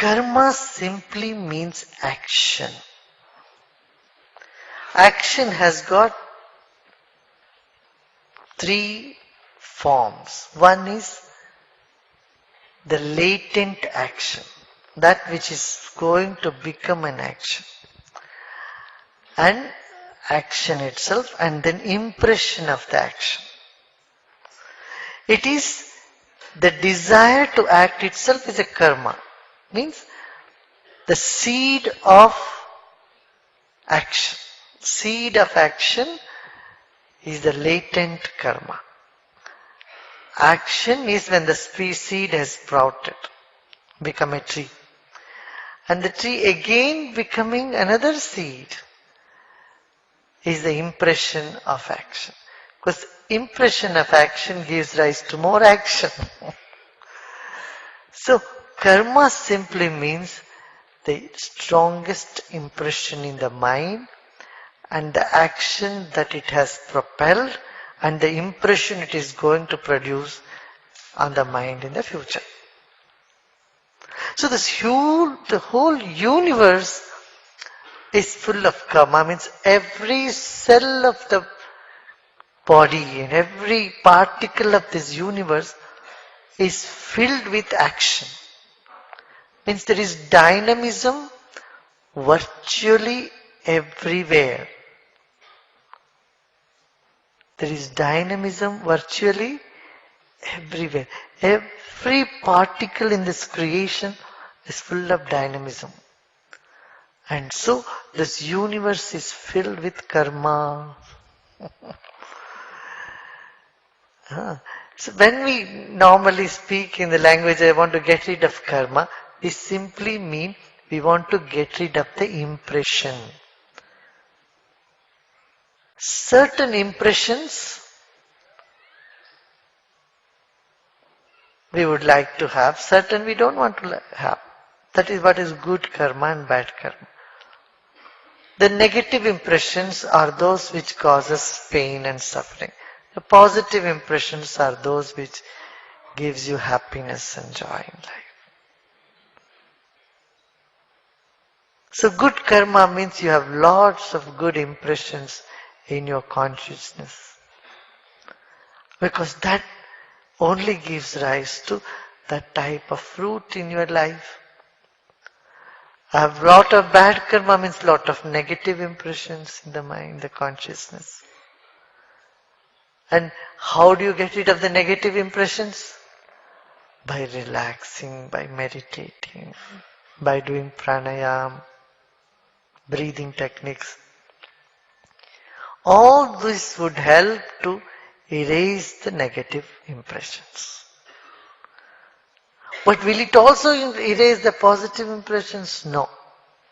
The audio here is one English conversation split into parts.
Karma simply means action. Action has got three forms. One is the latent action, that which is going to become an action, and action itself, and then impression of the action. It is the desire to act itself is a karma, means the seed of action. Seed of action is the latent karma. Action is when the seed has sprouted, become a tree. And the tree again becoming another seed is the impression of action. Because impression of action gives rise to more action. So karma simply means the strongest impression in the mind and the action that it has propelled and the impression it is going to produce on the mind in the future. So the whole universe is full of karma, means every cell of the body and every particle of this universe is filled with action. Means there is dynamism virtually everywhere. There is dynamism virtually everywhere. Every particle in this creation is full of dynamism. And so this universe is filled with karma. So when we normally speak in the language, I want to get rid of karma, we simply mean we want to get rid of the impression. Certain impressions we would like to have, certain we don't want to have. That is what is good karma and bad karma. The negative impressions are those which cause us pain and suffering. The positive impressions are those which gives you happiness and joy in life. So good karma means you have lots of good impressions in your consciousness. Because that only gives rise to that type of fruit in your life. I have lot of bad karma means lot of negative impressions in the mind, the consciousness. And how do you get rid of the negative impressions? By relaxing, by meditating, by doing pranayam, breathing techniques. All this would help to erase the negative impressions. But will it also erase the positive impressions? No.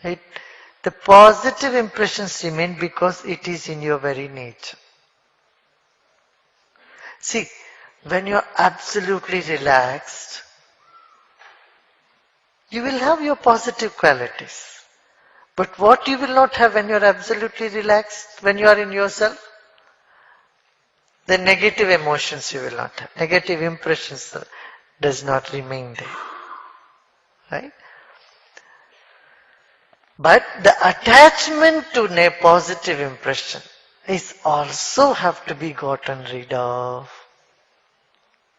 The positive impressions remain because it is in your very nature. See, when you are absolutely relaxed, you will have your positive qualities. But what you will not have when you are absolutely relaxed, when you are in yourself? The negative emotions you will not have. Negative impressions does not remain there. Right? But the attachment to a positive impression is also have to be gotten rid of.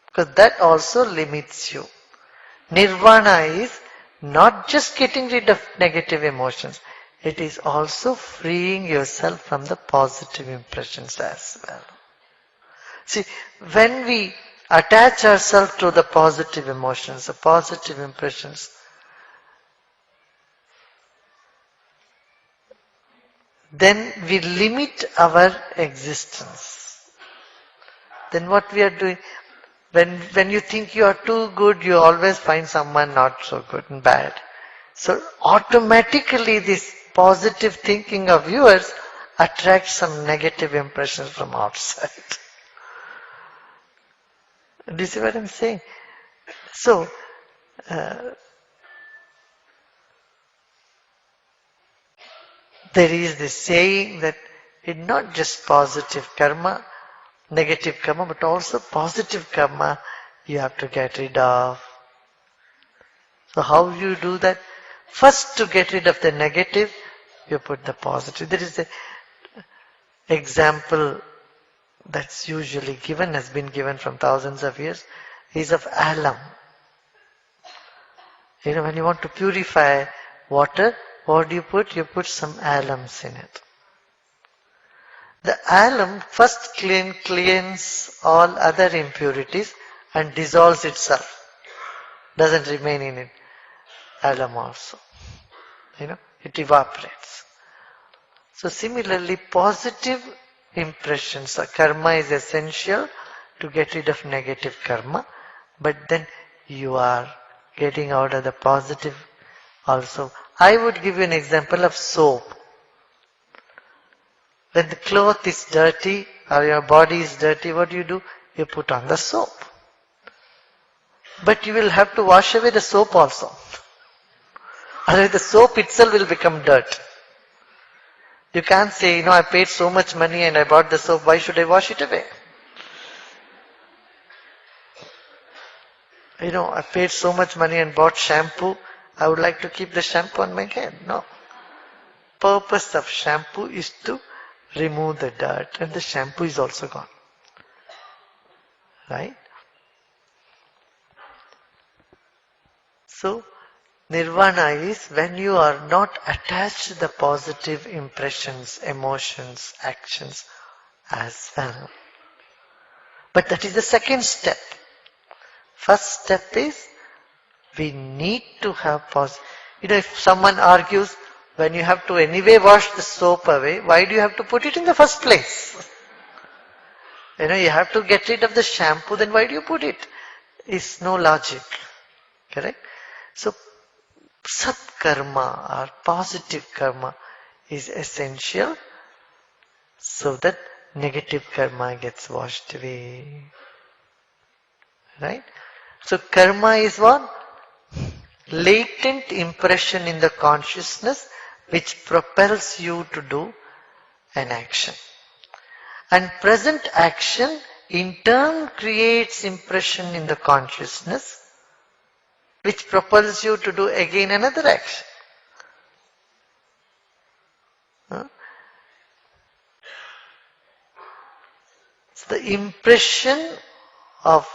Because that also limits you. Nirvana is not just getting rid of negative emotions. It is also freeing yourself from the positive impressions as well. See, when we attach ourselves to the positive emotions, the positive impressions, then we limit our existence. Then what we are doing, when you think you are too good, you always find someone not so good and bad. So automatically this positive thinking of yours attracts some negative impressions from outside. Do you see what I'm saying? So, there is this saying that it's not just positive karma, negative karma, but also positive karma you have to get rid of. So how you do that? First, to get rid of the negative, you put the positive. There is an example that's usually given, has been given from thousands of years, is of alum. You know, when you want to purify water, what do you put? You put some alums in it. The alum first cleans all other impurities and dissolves itself. Doesn't remain in it. Alum also. You know, it evaporates. So similarly, positive impressions or karma is essential to get rid of negative karma, but then you are getting out of the positive also. I would give you an example of soap. When the cloth is dirty or your body is dirty, what do? You put on the soap. But you will have to wash away the soap also. Otherwise the soap itself will become dirt. You can't say, I paid so much money and I bought the soap, why should I wash it away? I paid so much money and bought shampoo, I would like to keep the shampoo on my head. No. Purpose of shampoo is to remove the dirt and the shampoo is also gone. Right? So, nirvana is when you are not attached to the positive impressions, emotions, actions as well. But that is the second step. First step is we need to have positive. If someone argues, when you have to anyway wash the soap away, why do you have to put it in the first place? You have to get rid of the shampoo, then why do you put it? It's no logic. Correct? So, sat karma or positive karma is essential so that negative karma gets washed away. Right? So, karma is what? Latent impression in the consciousness which propels you to do an action. And present action in turn creates impression in the consciousness which propels you to do again another action. So the impression of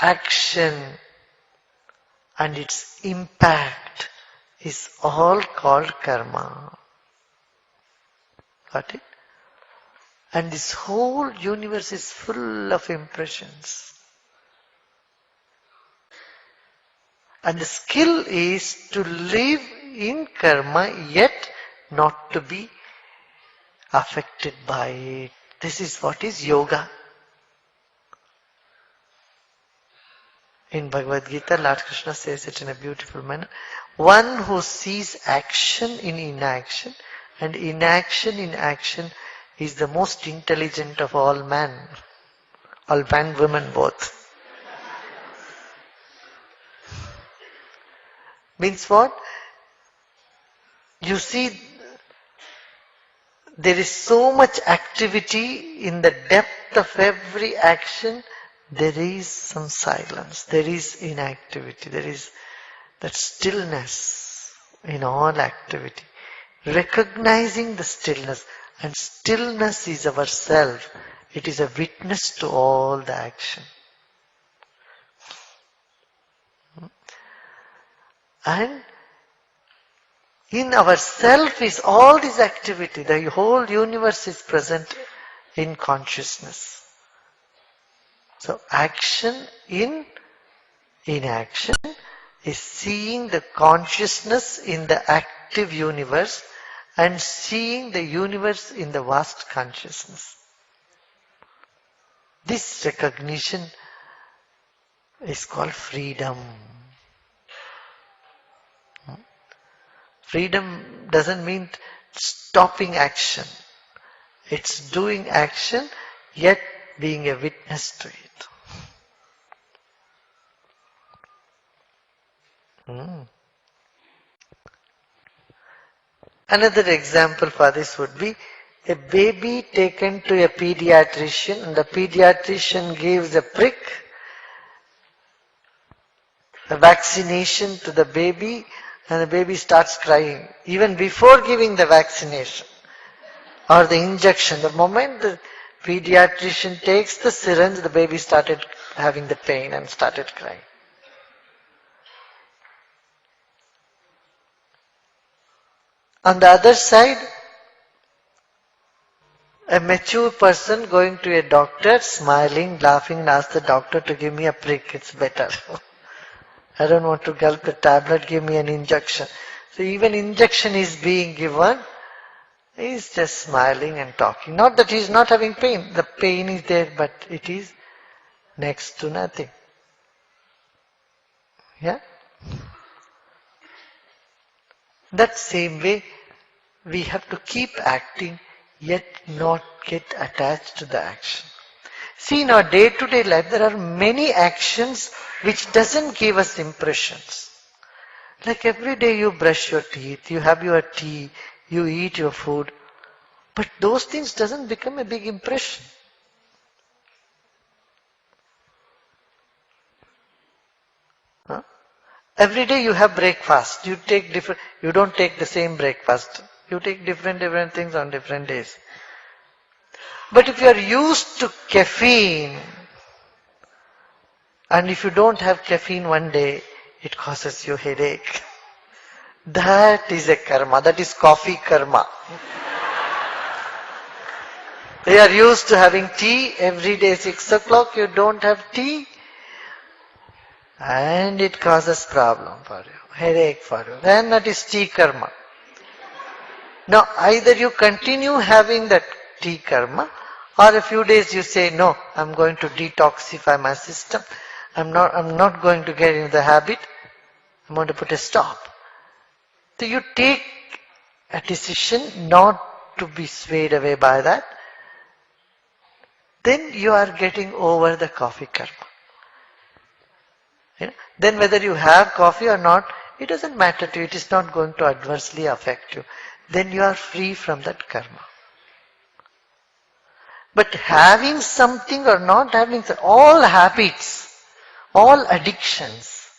action and its impact is all called karma. Got it? And this whole universe is full of impressions. And the skill is to live in karma yet not to be affected by it. This is what is yoga. In Bhagavad Gita, Lord Krishna says it in a beautiful manner. One who sees action in inaction and inaction in action is the most intelligent of all men. All man, women both. Means what? You see, there is so much activity in the depth of every action. There is some silence. There is inactivity. There is that stillness in all activity. Recognizing the stillness. And stillness is our self. It is a witness to all the action. And in our self is all this activity. The whole universe is present in consciousness. So action in inaction is seeing the consciousness in the active universe and seeing the universe in the vast consciousness. This recognition is called freedom. Freedom doesn't mean stopping action. It's doing action yet being a witness to it. Another example for this would be a baby taken to a pediatrician and the pediatrician gives a prick the vaccination to the baby and the baby starts crying. Even before giving the vaccination or the injection, the moment the pediatrician takes the syringe, the baby started having the pain and started crying. On the other side, a mature person going to a doctor, smiling, laughing, and ask the doctor to give me a prick, it's better. I don't want to gulp the tablet, give me an injection. So even injection is being given, he's just smiling and talking. Not that he's not having pain, the pain is there, but it is next to nothing. Yeah? That same way, we have to keep acting, yet not get attached to the action. See, in our day-to-day life, there are many actions which doesn't give us impressions. Like every day you brush your teeth, you have your tea, you eat your food, but those things doesn't become a big impression. Huh? Every day you have breakfast, you don't take the same breakfast. You take different things on different days. But if you are used to caffeine, and if you don't have caffeine one day, it causes you headache. That is a karma. That is coffee karma. They are used to having tea every day 6 o'clock. You don't have tea, and it causes problem for you, headache for you. Then that is tea karma. Now either you continue having that tea karma, or a few days you say, no, I'm going to detoxify my system. I'm not going to get into the habit. I'm going to put a stop. So you take a decision not to be swayed away by that. Then you are getting over the coffee karma. You know? Then whether you have coffee or not, it doesn't matter to you. It is not going to adversely affect you. Then you are free from that karma. But having something or not having all habits, all addictions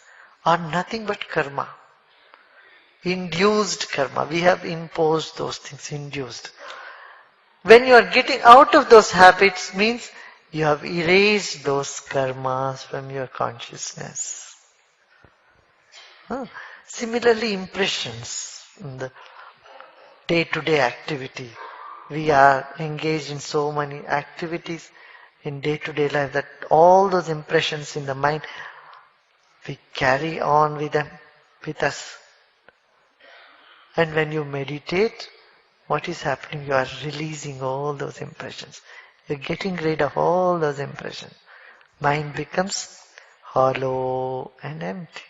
are nothing but karma. Induced karma. We have imposed those things, induced. When you are getting out of those habits means you have erased those karmas from your consciousness. Similarly, impressions in the day-to-day activity. We are engaged in so many activities in day-to-day life that all those impressions in the mind, we carry on with them, with us. And when you meditate, what is happening? You are releasing all those impressions. You're getting rid of all those impressions. Mind becomes hollow and empty.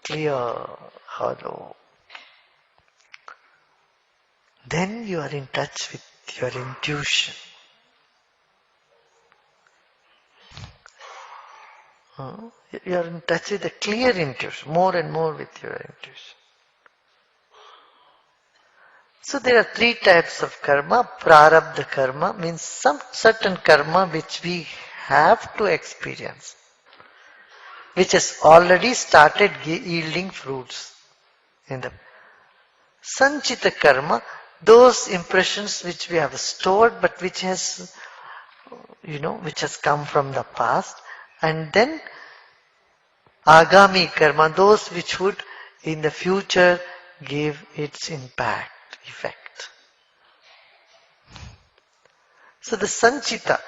Clear, hollow. Then you are in touch with your intuition. You are in touch with a clear intuition, more and more with your intuition. So there are three types of karma. Prarabdha karma means some certain karma which we have to experience, which has already started yielding fruits in the Sanchita karma, those impressions which we have stored but which has, which has come from the past, and then Agami karma, those which would in the future give its impact, effect. So the Sanchita,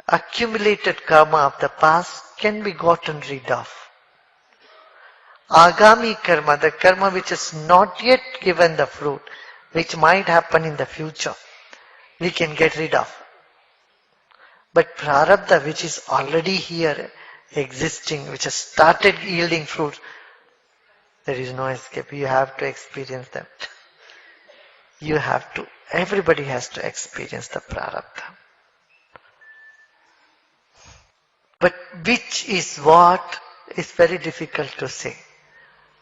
accumulated karma of the past can be gotten rid of. Agami karma, the karma which has not yet given the fruit, which might happen in the future, we can get rid of. But prarabdha, which is already here, existing, which has started yielding fruit, there is no escape. You have to experience them. Everybody has to experience the prarabdha. But which is what is very difficult to say.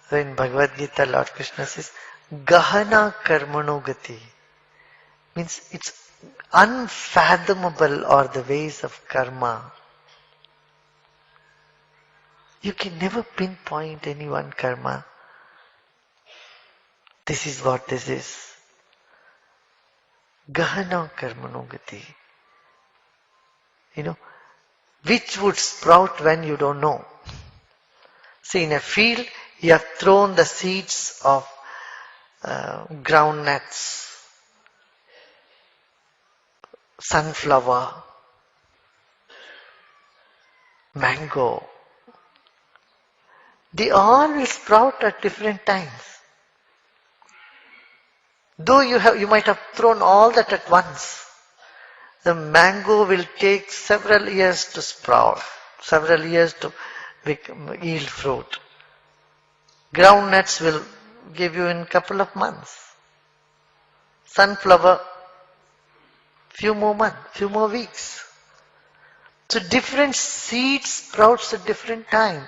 So in Bhagavad Gita, Lord Krishna says, Gahana karmano gati. Means it's unfathomable are the ways of karma. You can never pinpoint any one karma. This is what this is. Gahana karmano gati. Which would sprout when you don't know. See, in a field, you have thrown the seeds of groundnuts, sunflower, mango. They all will sprout at different times. Though you might have thrown all that at once, the mango will take several years to sprout, several years to yield fruit. Groundnuts will give you in a couple of months. Sunflower, few more months, few more weeks. So different seeds sprouts at different time.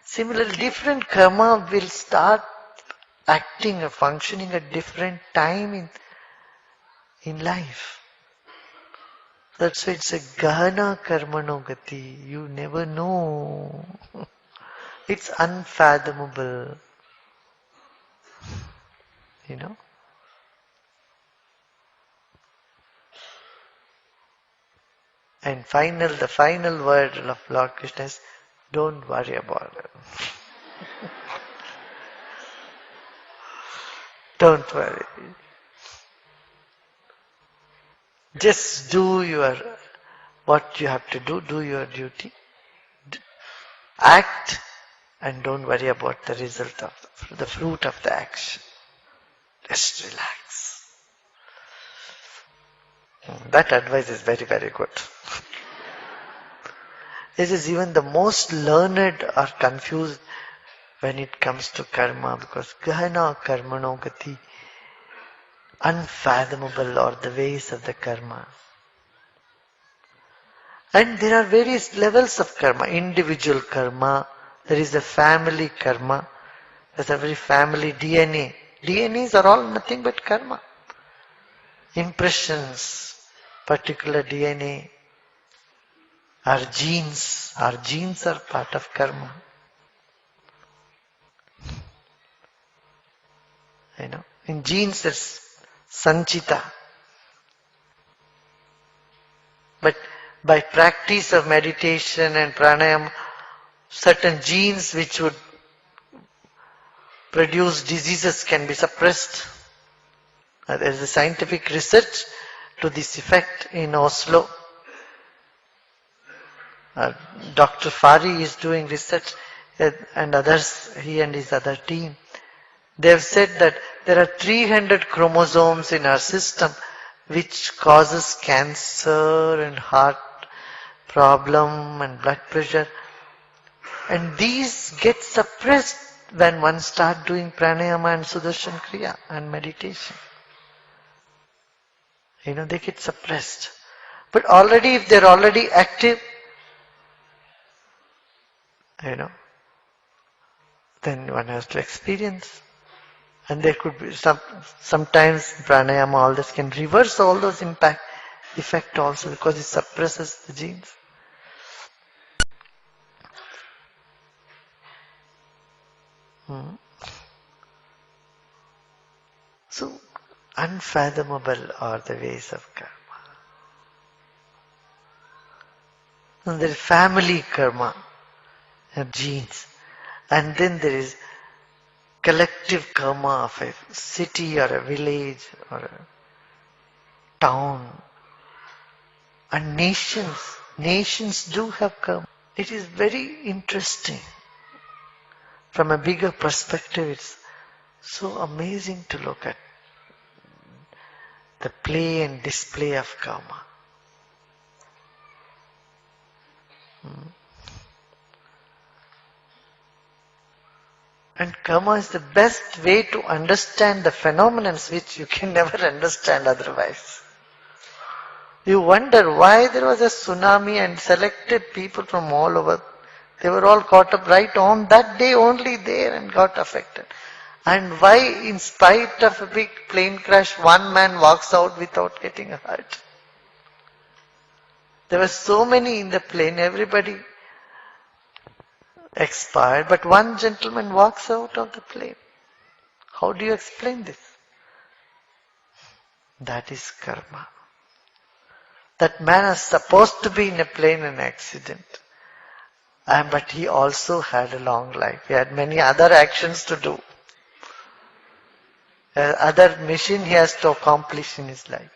Similarly, different karma will start acting or functioning at different time in life. That's why it's a gahana karmano gati. You never know. It's unfathomable. And the final word of Lord Krishna is, don't worry about it. Don't worry. Just do what you have to do your duty. Act and don't worry about the result of the fruit of the action. Just relax. That advice is very, very good. This is even the most learned are confused when it comes to karma, because gahana karmano gati, unfathomable are the ways of the karma. And there are various levels of karma. Individual karma, there is a family karma, there's every family DNA. DNAs are all nothing but karma. Impressions, particular DNA, our genes are part of karma. In genes there's sanchita. But by practice of meditation and pranayama, certain genes which would produce diseases can be suppressed. There is a scientific research to this effect in Oslo. Dr. Fari is doing research and others, he and his other team. They have said that there are 300 chromosomes in our system which causes cancer and heart problem and blood pressure. And these get suppressed when one starts doing pranayama and sudarshan kriya and meditation. They get suppressed. But already, if they're already active, then one has to experience. And there could be sometimes pranayama, all this can reverse all those effect also, because it suppresses the genes. So, unfathomable are the ways of karma. And there is family karma, genes. And then there is collective karma of a city or a village or a town. And nations do have karma. It is very interesting. From a bigger perspective, it's so amazing to look at the play and display of karma. And karma is the best way to understand the phenomena which you can never understand otherwise. You wonder why there was a tsunami and selected people from all over. They were all caught up right on that day only there and got affected. And why, in spite of a big plane crash, one man walks out without getting hurt? There were so many in the plane, everybody expired, but one gentleman walks out of the plane. How do you explain this? That is karma. That man is supposed to be in a plane in accident. But he also had a long life. He had many other actions to do. Other mission he has to accomplish in his life.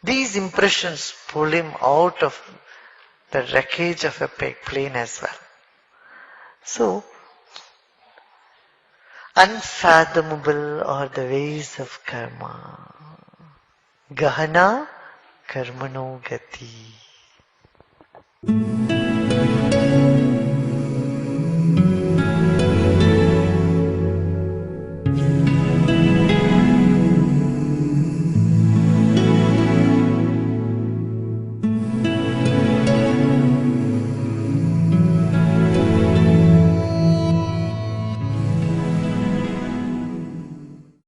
These impressions pull him out of the wreckage of a plane as well. So, unfathomable are the ways of karma. Gahana karmano gati.